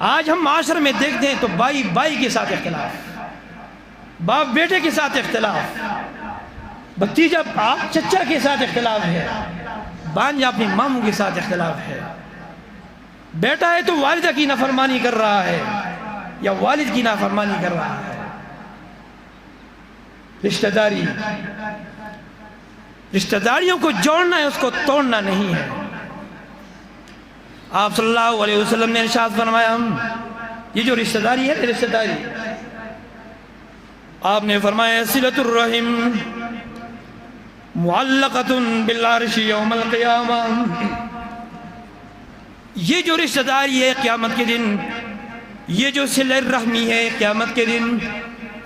آج ہم معاشرے میں دیکھتے ہیں تو بھائی بھائی کے ساتھ اختلاف، باپ بیٹے کے ساتھ اختلاف، بھتیجا چچا کے ساتھ اختلاف ہے، بھانجا اپنی ماموں کے ساتھ اختلاف ہے، بیٹا ہے تو والدہ کی نافرمانی کر رہا ہے یا والد کی نافرمانی کر رہا ہے۔ رشتہ داریوں کو جوڑنا ہے، اس کو توڑنا نہیں ہے۔ آپ صلی اللہ علیہ وسلم نے ارشاد فرمایا، یہ جو رشتہ داری ہے، رشتہ داری، آپ نے فرمایا صلۃ الرحم معلقۃ بالعرش یوم القیامہ، یہ جو رشتہ داری ہے قیامت کے دن، یہ جو صلہ الرحمی ہے قیامت کے دن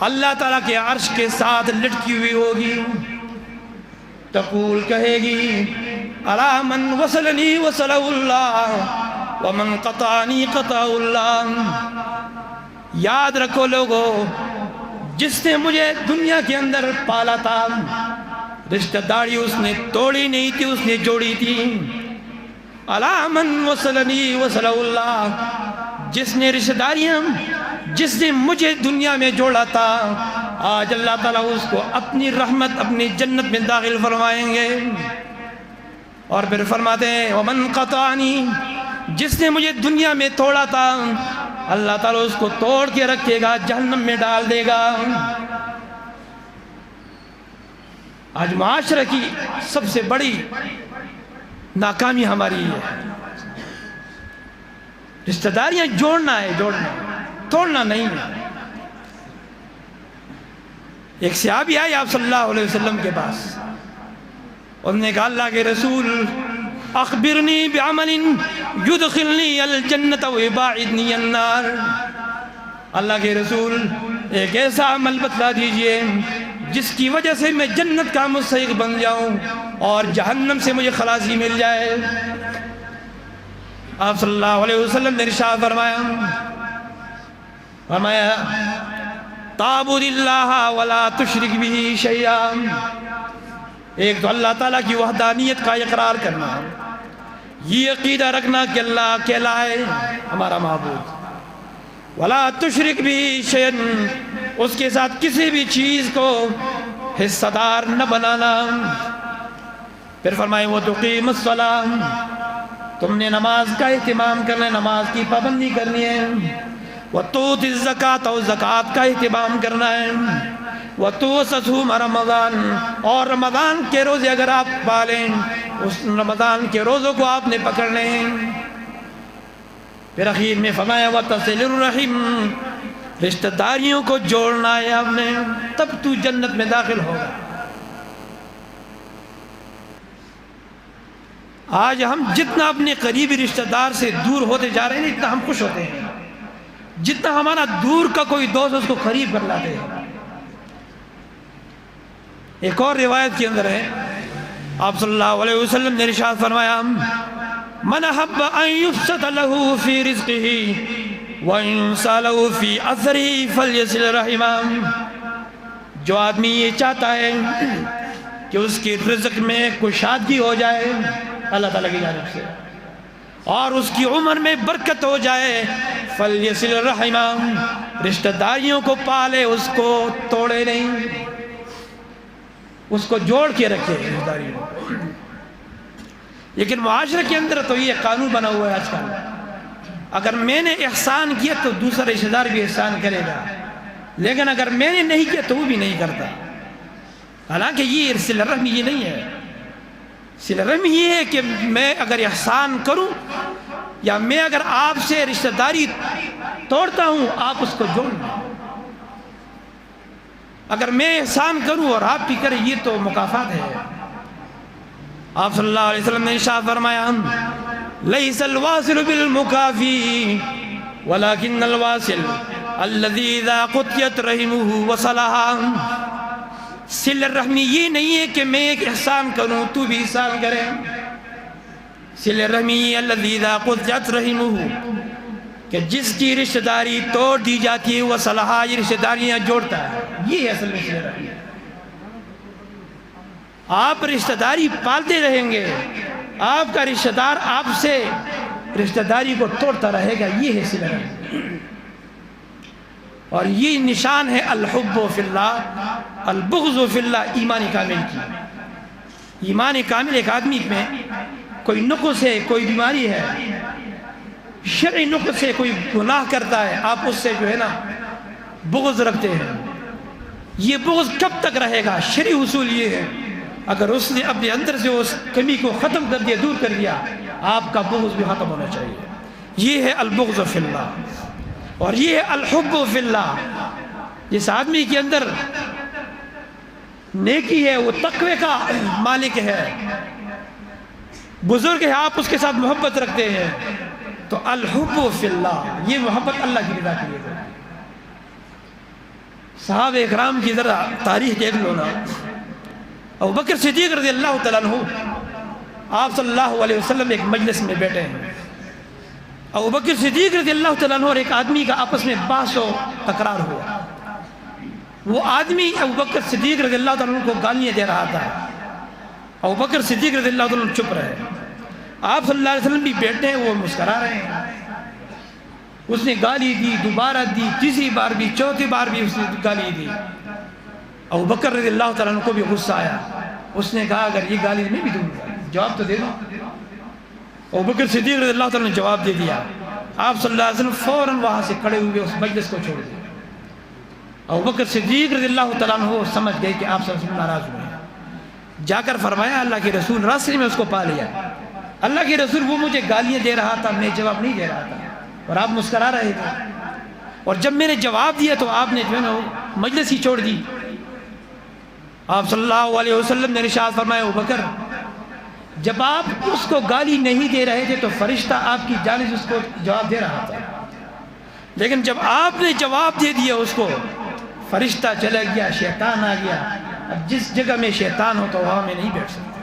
اللہ تعالیٰ کے عرش کے ساتھ لٹکی ہوئی ہوگی۔ تقول کہے گی الا من وصلنی وصلہ اللہ ومن قطعنی قطع اللہ، یاد رکھو لوگو، جس نے مجھے دنیا کے اندر پالا تھا، رشتہ داری اس نے توڑی نہیں تھی، اس نے جوڑی تھی۔ الا من وصلنی وصلہ اللہ، جس نے رشتہ داریاں، جس نے مجھے دنیا میں جوڑا تھا، آج اللہ تعالیٰ اس کو اپنی رحمت، اپنی جنت میں داخل فرمائیں گے۔ اور پھر فرماتے ہیں ومن قطعنی، جس نے مجھے دنیا میں توڑا تھا، اللہ تعالیٰ اس کو توڑ کے رکھے گا، جہنم میں ڈال دے گا۔ آج معاشرے کی سب سے بڑی ناکامی ہماری ہے، رشتہ داریاں جوڑنا ہے، توڑنا نہیں ہے۔ ایک صحابی آئے آپ صلی اللہ علیہ وسلم کے پاس، انہوں نے کہا اللہ کے رسول اخبرنی بعمل یدخلنی الجنت ویباعدنی النار، اللہ کے رسول ایک ایسا عمل بتلا دیجئے جس کی وجہ سے میں جنت کا مستحق بن جاؤں اور جہنم سے مجھے خلاصی مل جائے۔ آپ صلی اللہ علیہ وسلم نے ارشاد فرمایا تعبد اللہ ولا تشرک بہ شیئا، ایک تو اللہ تعالیٰ کی وحدانیت کا اقرار کرنا، یہ عقیدہ رکھنا کہ اللہ اکیلا ہے ہمارا معبود، ولا تشرک بہ شیئا، اس کے ساتھ کسی بھی چیز کو حصہ دار نہ بنانا۔ پھر فرمائے وتقیم الصلاۃ، تم نے نماز کا اہتمام کرنا ہے، نماز کی پابندی کرنی ہے۔ وتؤتی الزکوٰۃ، اور زکوٰۃ کا اہتمام کرنا ہے۔ وتصوم رمضان، اور رمضان کے روزے اگر آپ پالیں، اس رمضان کے روزوں کو آپ نے پکڑنے ہیں۔ پھر اخیر میں فرمایا وتصل الرحم، رشتہ داریوں کو جوڑنا ہے آپ نے، تب تو جنت میں داخل ہوگا۔ آج ہم جتنا اپنے قریبی رشتہ دار سے دور ہوتے جا رہے ہیں، اتنا ہم خوش ہوتے ہیں، جتنا ہمارا دور کا کوئی دوست اس کو قریب کر لاتے ہیں۔ ایک اور روایت کے اندر ہے، آپ صلی اللہ علیہ وسلم نے ارشاد فرمایا من احب ان یبسط له فی رزقہ وَيُنْسَى لَهُ فِي أَثْرِهِ فَلْيَصِلْ رَحِمَهُ، جو آدمی یہ چاہتا ہے کہ اس کی رزق میں کشادگی ہو جائے اللہ تعالیٰ کی جانب سے، اور اس کی عمر میں برکت ہو جائے، فَلْيَصِلْ رَحِمَهُ، رشتہ داریوں کو پالے، اس کو توڑے نہیں، اس کو جوڑ کے رکھے رشتہ داریوں کو۔ لیکن معاشرے کے اندر تو یہ قانون بنا ہوا ہے آج کل، اگر میں نے احسان کیا تو دوسرا رشتہ دار بھی احسان کرے گا، لیکن اگر میں نے نہیں کیا تو وہ بھی نہیں کرتا۔ حالانکہ یہ صلہ رحمی یہ نہیں ہے، صلہ رحمی یہ ہے کہ میں اگر احسان کروں یا میں اگر آپ سے رشتہ داری توڑتا ہوں، آپ اس کو جوڑنا۔ اگر میں احسان کروں اور آپ بھی کریں، یہ تو مکافات ہے۔ آپ صلی اللہ علیہ وسلم نے ارشاد فرمایا لیس الواصل بالمکافی ولكن الواصل الذي اذا قطعت رحمه وصلها، صلہ رحمی یہ نہیں ہے کہ میں ایک احسان کروں تو بھی احسان کرے، صلہ رحمی الذي اذا قطعت رحمه، کہ جس کی رشتہ داری توڑ دی جاتی ہے وصلها، یہ رشتہ داریاں جوڑتا ہے، یہ اصل میں صلہ رحمی ہے۔ آپ رشتہ داری پالتے رہیں گے، آپ کا رشتہ دار آپ سے رشتہ داری کو توڑتا رہے گا، یہ ہے صلہ رحم۔ اور یہ نشان ہے الحب فی اللہ البغض فی اللہ ایمان کامل کی۔ ایمان کامل ایک آدمی میں کوئی نقص ہے، کوئی بیماری ہے، شرعی نقص ہے، کوئی گناہ کرتا ہے، آپ اس سے جو ہے نا بغض رکھتے ہیں۔ یہ بغض کب تک رہے گا؟ شرعی اصول یہ ہے، اگر اس نے اپنے اندر سے اس کمی کو ختم کر دیا، دور کر دیا، آپ کا بغض بھی ختم ہونا چاہیے۔ یہ ہے البغض فی اللہ، اور یہ ہے الحب فی اللہ۔ جس آدمی کے اندر نیکی ہے، وہ تقوی کا مالک ہے، بزرگ ہے، آپ اس کے ساتھ محبت رکھتے ہیں، تو الحب فی اللہ، یہ محبت اللہ کی رضا کے لیے ہے۔ صحابہ اکرام کی ذرا تاریخ دیکھ لو نا۔ ابوبکر صدیق رضی اللہ تعالیٰ عنہ، آپ صلی اللہ علیہ وسلم ایک مجلس میں بیٹھے ہیں، ابوبکر صدیق رضی اللہ تعالیٰ عنہ اور ایک آدمی کا آپس میں بحث و تکرار ہوا۔ وہ آدمی ابوبکر صدیق رضی اللہ تعالیٰ عنہ کو گالیاں دے رہا تھا، ابوبکر صدیق رضی اللہ تعالیٰ عنہ چپ رہے، آپ صلی اللہ علیہ وسلم بھی بیٹھے ہیں، وہ مسکرا رہے ہیں۔ اس نے گالی دی، دوبارہ دی، تیسری بار بھی، چوتھی بار بھی اس نے گالی دی۔ ابوبکر رضی اللہ تعالیٰ عنہ کو بھی غصہ آیا، اس نے کہا اگر یہ گالی میں بھی دوں گا، جواب تو دے دو۔ ابوبکر صدیق رضی اللہ تعالیٰ نے جواب دے دیا۔ آپ صلی اللہ علیہ وسلم فوراً وہاں سے کھڑے ہوئے اس مجلس کو چھوڑ دیا۔ ابوبکر صدیق رضی اللہ تعالیٰ عنہ سمجھ گئے کہ آپ صلی اللہ علیہ وسلم ناراض ہوئے، جا کر فرمایا اللہ کے رسول، راستے میں اس کو پا لیا، اللہ کے رسول وہ مجھے گالیاں دے رہا تھا، میں جواب نہیں دے رہا تھا اور آپ مسکرا رہے تھے، اور جب میں نے جواب دیا تو آپ نے جو ہے نا مجلس ہی چھوڑ دی۔ آپ صلی اللہ علیہ وسلم نے ارشاد فرمایا ابوبکر، جب آپ اس کو گالی نہیں دے رہے تھے تو فرشتہ آپ کی جانب اس کو جواب دے رہا تھا، لیکن جب آپ نے جواب دے دیا اس کو، فرشتہ چلا گیا، شیطان آ گیا۔ اب جس جگہ میں شیطان ہو تو وہاں میں نہیں بیٹھ سکتا۔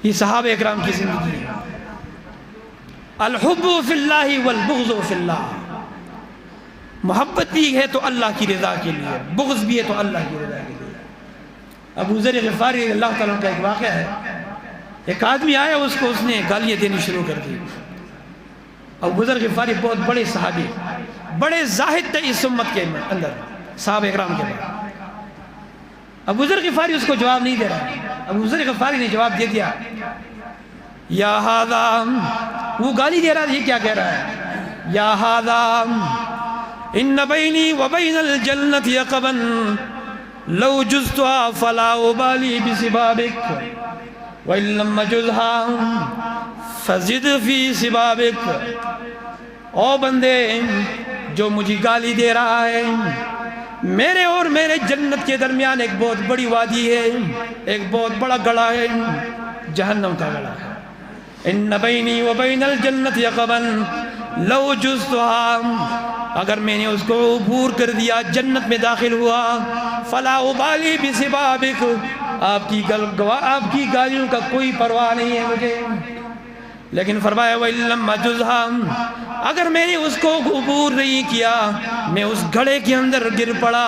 یہ صحابہ اکرام کی زندگی ہے۔ الحب فی اللہ والبغض فی اللہ، محبت بھی ہے تو اللہ کی رضا کے لیے، بغض بھی ہے تو اللہ کی رضا کے لیے۔ ابو ذر غفاری رضی اللہ تعالیٰ عنہ کا ایک واقعہ ہے، ایک آدمی آیا، اس نے گالیاں دینی شروع کر دی۔ ابو ذر غفاری بہت بڑے صحابی، بڑے زاہد تھے اس امت کے اندر، صحابہ اکرام کے بعد۔ ابو ذر غفاری اس کو جواب نہیں دے رہا۔ ابو ذر غفاری نے جواب دے دیا، یا ہاذا، وہ گالی دے رہا ہے، یہ کیا کہہ رہا ہے؟ یا ہاذا ان بینی و بین الجنت یقبا لو جزتها فلا ابالی بسبابک وان لم اجزها فزد فی سبابک۔ او بندے، جو مجھے گالی دے رہا ہے، میرے اور میرے جنت کے درمیان ایک بہت بڑی وادی ہے، ایک بہت بڑا گڑھا ہے، جہنم کا گڑھا ہے۔ ان بینی و بین الجنت یقبا لو جزتها، اگر میں نے اس کو عبور کر دیا، جنت میں داخل ہوا، فلا ابالی بسبابک، آپ کی گالیوں کا کوئی پرواہ نہیں ہے مجھے۔ لیکن فرمایا وَإِن لَمَّ جُزْهَا، اگر میں نے اس کو عبور نہیں کیا، میں اس گھڑے کے اندر گر پڑا،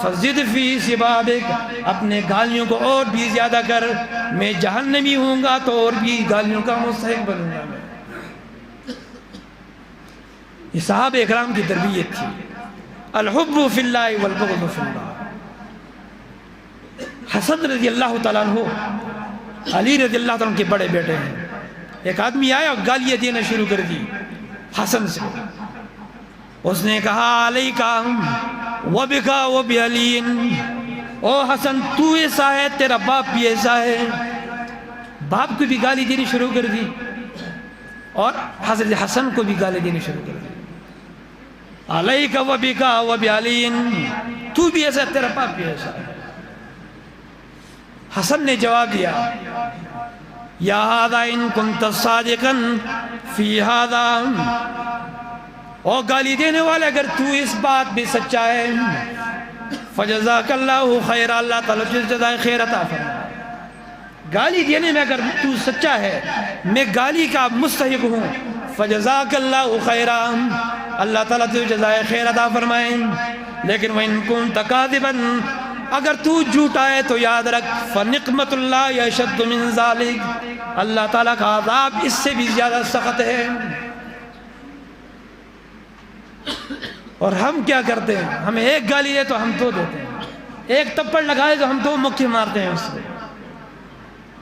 فَزِدْ فِي سِبَابِكَ، اپنے گالیوں کو اور بھی زیادہ کر، میں جہنمی ہوں گا تو اور بھی گالیوں کا مستحق بنوں گا میں۔ یہ صحابہ اکرام کی تربیت تھی، الحب فی اللہ والبغض فی اللہ۔ حسن رضی اللہ تعالیٰ عنہ علی رضی اللہ تعالیٰ عنہ کے بڑے بیٹے ہیں۔ ایک آدمی آیا اور گالیاں دینا شروع کر دی حسن سے۔ اس نے کہا علیکا وبکا وبعلی، او حسن تو ایسا ہے، تیرا باپ بھی ایسا ہے۔ باپ کو بھی گالی دینی شروع کر دی اور حضرت حسن کو بھی گالی دینی شروع کر دی۔ علیکا وبکا وبعلی، تو بھی ایسا، تیرا باپ بھی ایسا ہے۔ حسن نے جواب دیا، یا ہذا ان کنت صادقا فی ہذا، اور گالی دینے والے اگر تو اس بات بھی سچا ہے، فجزاک اللہ خیر، اللہ تعالیٰ تجھے جزائے خیر عطا فرمائے۔ گالی دینے میں اگر تو سچا ہے، میں گالی کا مستحق ہوں، فجزاک اللہ خیر، اللہ تعالیٰ تجھے جزائے خیر عطا فرمائے۔ لیکن وَإِن كُنتَ كَاذِبًا، اگر تو جھوٹا ہے تو یاد رکھ فنقمت اللہ اشد من ذالک، اللہ تعالیٰ کا عذاب اس سے بھی زیادہ سخت ہے۔ اور ہم کیا کرتے ہیں؟ ہمیں ایک گالی دے تو ہم دو دیتے ہیں، ایک تپڑ لگائے تو ہم دو مکھی مارتے ہیں اس سے۔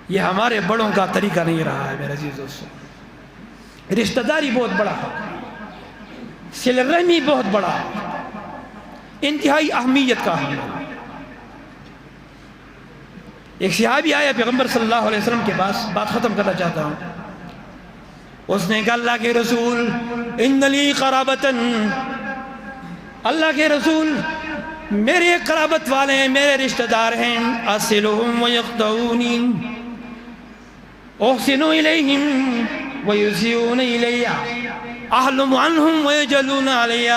یہ ہمارے بڑوں کا طریقہ نہیں رہا ہے میرے عزیز دوستو۔ رشتہ داری بہت بڑا ہے، صلہ رحمی بہت بڑا ہے، انتہائی اہمیت کا ہے۔ ایک صحابی آیا پیغمبر صلی اللہ علیہ وسلم کے پاس، بات ختم کرنا چاہتا ہوں۔ اس نے کہا اللہ کے رسول ان لی قرابتن، اللہ کے رسول میرے قرابت والے ہیں، میرے رشتہ دار ہیں، اصلہم ویقطعونی احسن الیہم ویسیئون الی احلم عنہم ویجلون علی۔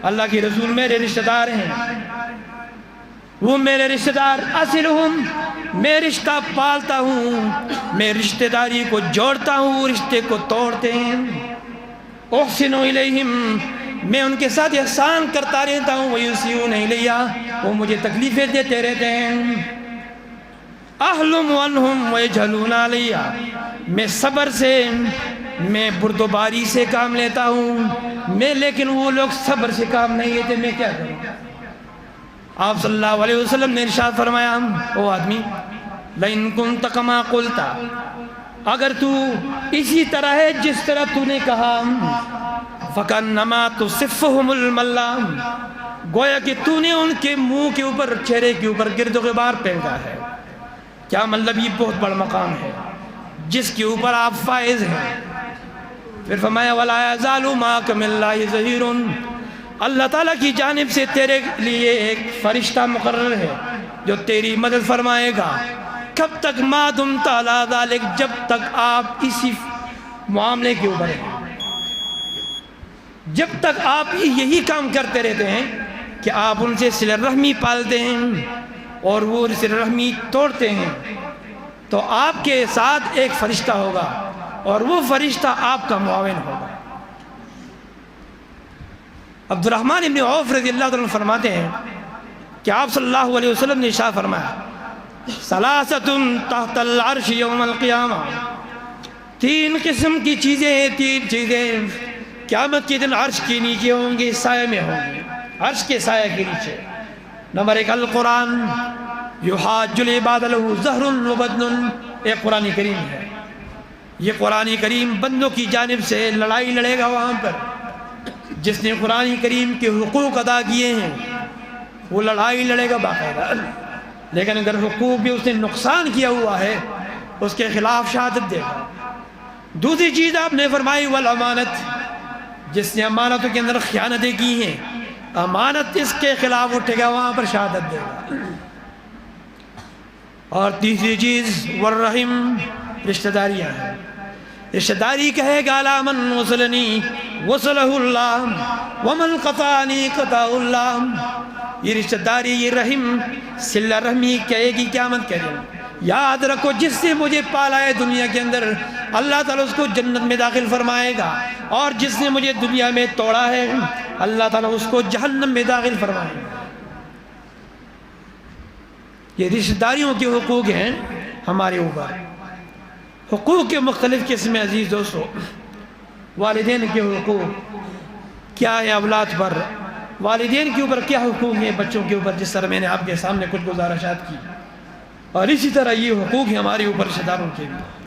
اللہ کے رسول میرے رشتہ دار ہیں، وہ میرے رشتہ دار اصلہم، میں رشتہ پالتا ہوں، میں رشتہ داری کو جوڑتا ہوں، رشتے کو توڑتے ہیں۔ احسن الیہم، میں ان کے ساتھ احسان کرتا رہتا ہوں، ویسیئون الی، وہ مجھے تکلیفیں دیتے رہتے ہیں۔ احلم عنہم ویجہلون علی، میں صبر سے، میں بردباری سے کام لیتا ہوں، لیکن وہ لوگ صبر سے کام نہیں لیتے، میں کیا کروں؟ آپ صلی اللہ علیہ وسلم نے ارشاد فرمایا او آدمی لَإِن كُنْتَ كَمَا قُلْتَ، اگر تو اسی طرح ہے جس طرح تو نے کہا، فَكَنَّمَا تُصِفُّهُمُ الْمَلَّامُ، گویا کہ تو نے ان کے منہ کے اوپر، چہرے کے اوپر گرد و غبار پھینکا ہے۔ کیا مطلب؟ یہ بہت بڑا مقام ہے جس کے اوپر آپ فائز ہیں۔ پھر فرمایا وَلَا يَزَالُ مَعَكَ مِنَ اللَّهِ ظَهِيرٌ، اللہ تعالیٰ کی جانب سے تیرے لیے ایک فرشتہ مقرر ہے جو تیری مدد فرمائے گا۔ کب تک؟ ما دمت علی ذالک، جب تک آپ اسی معاملے کے اوپر ہیں، جب تک آپ یہی کام کرتے رہتے ہیں کہ آپ ان سے صلہ رحمی پالتے ہیں اور وہ صلہ رحمی توڑتے ہیں، تو آپ کے ساتھ ایک فرشتہ ہوگا اور وہ فرشتہ آپ کا معاون ہوگا۔ عبد الرحمن بن عوف رضی اللہ عنہ فرماتے ہیں کہ آپ صلی اللہ علیہ وسلم نے ارشاد فرمایا ثلاثۃ تحت العرش یوم القیامہ، تین قسم کی چیزیں ہیں، تین چیزیں قیامت کے دن عرش کے نیچے ہوں گے، سائے میں ہوں گے، عرش کے سائے کے نیچے۔ نمبر ایک القرآن، یحاج العباد لہ ظہر و بدن، ایک قرآن کریم ہے، یہ قرآن کریم بندوں کی جانب سے لڑائی لڑے گا وہاں پر۔ جس نے قرآن کریم کے حقوق ادا کیے ہیں وہ لڑائی لڑے گا باقاعدہ، لیکن اگر حقوق بھی اس نے نقصان کیا ہوا ہے اس کے خلاف شہادت دے گا۔ دوسری چیز آپ نے فرمائی والامانت، جس نے امانتوں کے اندر خیانتیں کی ہیں، امانت اس کے خلاف اٹھے گا، وہاں پر شہادت دے گا۔ اور تیسری چیز والرحم، رشتہ داریاں ہیں، رشتہ داری کہے گا لا من وصلنی وصلہ اللہ ومن قطعنی قطع اللہ، یہ رشتہ داری، یہ رحم، صلہ رحمی کہے گی قیامت کے دن۔ یاد رکھو جس نے مجھے پالا ہے دنیا کے اندر، اللہ تعالیٰ اس کو جنت میں داخل فرمائے گا، اور جس نے مجھے دنیا میں توڑا ہے اللہ تعالیٰ اس کو جہنم میں داخل فرمائے گا۔ یہ رشتہ داریوں کے حقوق ہیں ہمارے اوپر۔ حقوق کے مختلف قسمیں عزیز دوستو، والدین کے حقوق کیا ہے اولاد پر، والدین کے اوپر کیا حقوق ہیں بچوں کے اوپر، جس طرح میں نے آپ کے سامنے کچھ گزارشات کی، اور اسی طرح یہ حقوق ہیں ہمارے اوپر رشتہ داروں کے بھی۔